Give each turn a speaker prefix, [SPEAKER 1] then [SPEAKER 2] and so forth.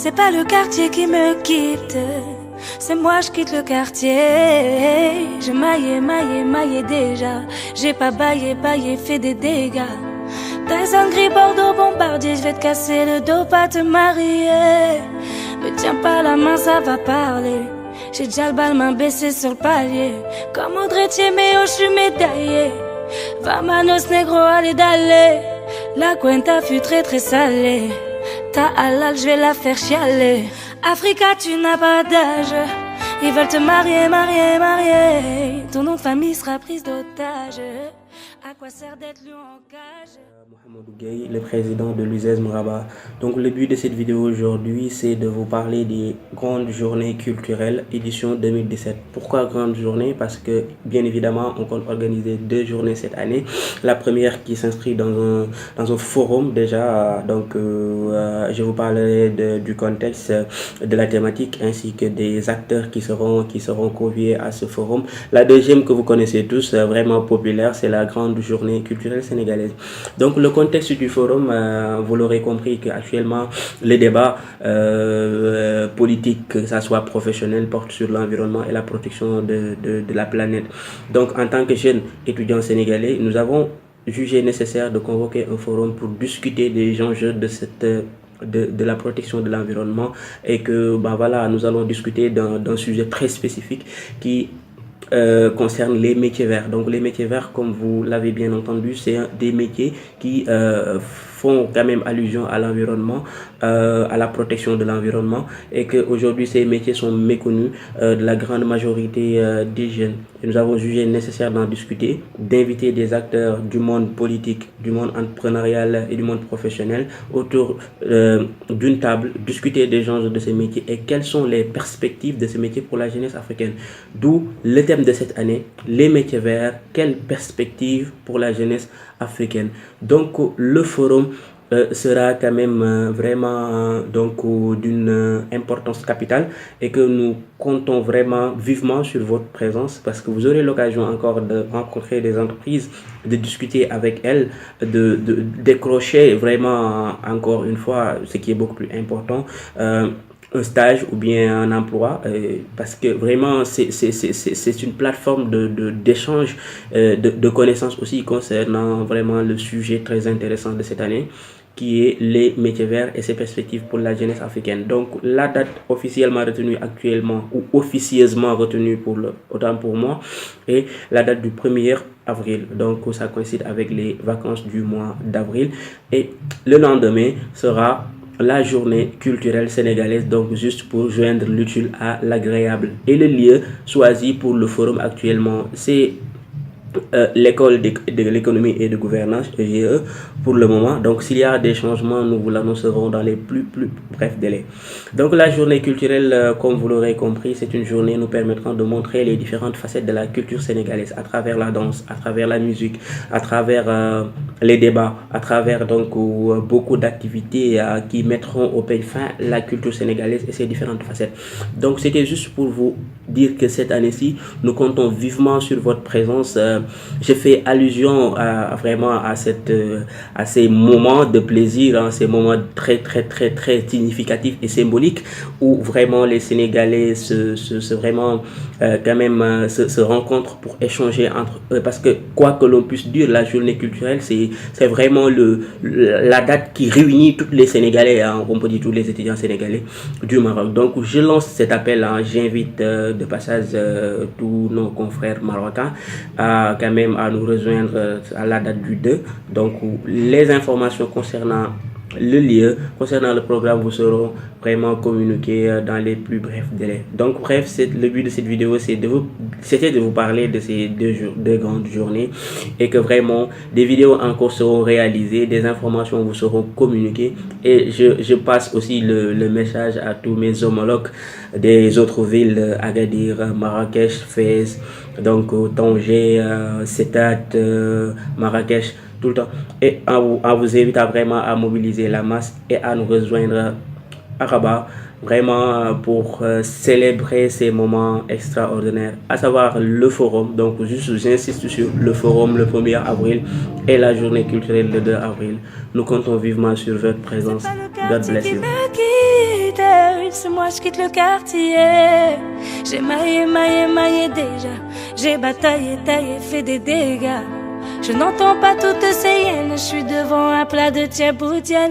[SPEAKER 1] C'est pas le quartier qui me quitte, c'est moi je quitte le quartier. Je maillé déjà. J'ai pas baillé, fait des dégâts. T'as un gris Bordeaux bombardier, je vais te casser le dos, pas te marier. Me tiens pas la main, ça va parler. J'ai déjà le bal, main baissée sur le palier. Comme Audrey Tieméo, je suis médaillé. Vamanos négro, allez d'aller. La cuenta fut très très salée. Ta halal, je vais la faire chialer. Africa, tu n'as pas d'âge. Ils veulent te marier. Ton nom de famille sera prise d'otage. À quoi sert d'être lu en cage?
[SPEAKER 2] Mohamedou Gueye, le président de l'USES Moraba. Donc le but de cette vidéo aujourd'hui, c'est de vous parler des grandes journées culturelles édition 2017. Pourquoi grandes journées? Parce que bien évidemment, on compte organiser 2 journées cette année. La première qui s'inscrit dans un forum déjà. Donc je vous parlerai du contexte, de la thématique ainsi que des acteurs qui seront conviés à ce forum. La deuxième que vous connaissez tous, vraiment populaire, c'est la grande journée culturelle sénégalaise. Donc le contexte du forum, vous l'aurez compris qu'actuellement les débats politiques, que ça soit professionnel, portent sur l'environnement et la protection de la planète. Donc en tant que jeunes étudiants sénégalais, nous avons jugé nécessaire de convoquer un forum pour discuter des enjeux de la protection de l'environnement et que voilà, nous allons discuter d'un sujet très spécifique qui concerne les métiers verts. Donc les métiers verts, comme vous l'avez bien entendu, c'est des métiers qui font quand même allusion à l'environnement, à la protection de l'environnement, et qu'aujourd'hui ces métiers sont méconnus de la grande majorité des jeunes. Et nous avons jugé nécessaire d'en discuter, d'inviter des acteurs du monde politique, du monde entrepreneurial et du monde professionnel autour d'une table, discuter des enjeux de ces métiers et quelles sont les perspectives de ces métiers pour la jeunesse africaine. D'où le thème de cette année, les métiers verts, quelles perspectives pour la jeunesse africaine. Donc le forum sera quand même vraiment d'une importance capitale et que nous comptons vraiment vivement sur votre présence parce que vous aurez l'occasion encore de rencontrer des entreprises, de discuter avec elles, de décrocher vraiment encore une fois ce qui est beaucoup plus important, un stage ou bien un emploi, parce que vraiment c'est une plateforme d'échange de connaissances aussi concernant vraiment le sujet très intéressant de cette année qui est les métiers verts et ses perspectives pour la jeunesse africaine. Donc la date officiellement retenue actuellement ou officieusement retenue autant pour moi est la date du 1er avril. Donc ça coïncide avec les vacances du mois d'avril et le lendemain sera la journée culturelle sénégalaise, donc juste pour joindre l'utile à l'agréable. Et le lieu choisi pour le forum actuellement, c'est l'école de l'économie et de gouvernance, EGE, pour le moment. Donc s'il y a des changements, nous vous l'annoncerons dans les plus brefs délais. Donc la journée culturelle, comme vous l'aurez compris, c'est une journée nous permettant de montrer les différentes facettes de la culture sénégalaise à travers la danse, à travers la musique, à travers les débats, à travers beaucoup d'activités qui mettront au peigne fin la culture sénégalaise et ses différentes facettes. Donc c'était juste pour vous dire que cette année-ci, nous comptons vivement sur votre présence. J'ai fait allusion vraiment à ces moments de plaisir, ces moments très significatifs et symboliques où vraiment les Sénégalais se rencontrent pour échanger entre eux, parce que quoi que l'on puisse dire, la journée culturelle c'est vraiment la date qui réunit tous les Sénégalais, on peut dire tous les étudiants sénégalais du Maroc. Donc je lance cet appel, j'invite de passage tous nos confrères marocains quand même à nous rejoindre à la date du 2. Donc les informations concernant le lieu, concernant le programme, vous seront vraiment communiqués dans les plus brefs délais. Donc bref, le but de cette vidéo, c'était de vous parler de ces deux grandes journées et que vraiment des vidéos encore seront réalisées, des informations vous seront communiquées, et je passe aussi le message à tous mes homologues des autres villes, Agadir, Marrakech, Fès, donc Tanger, Setat, Marrakech, tout le temps, et à vous inviter vraiment à mobiliser la masse et à nous rejoindre à Rabat vraiment pour célébrer ces moments extraordinaires, à savoir le forum. Donc juste j'insiste sur le forum le 1er avril et la journée culturelle le 2 avril. Nous comptons vivement sur votre présence. God bless you.
[SPEAKER 1] quitte, c'est moi je quitte le quartier. J'ai maillé, maillé, maillé déjà. J'ai bataillé, taillé, fait des dégâts. Je n'entends pas toutes ces hyènes, je suis devant un plat de tchèboudienne.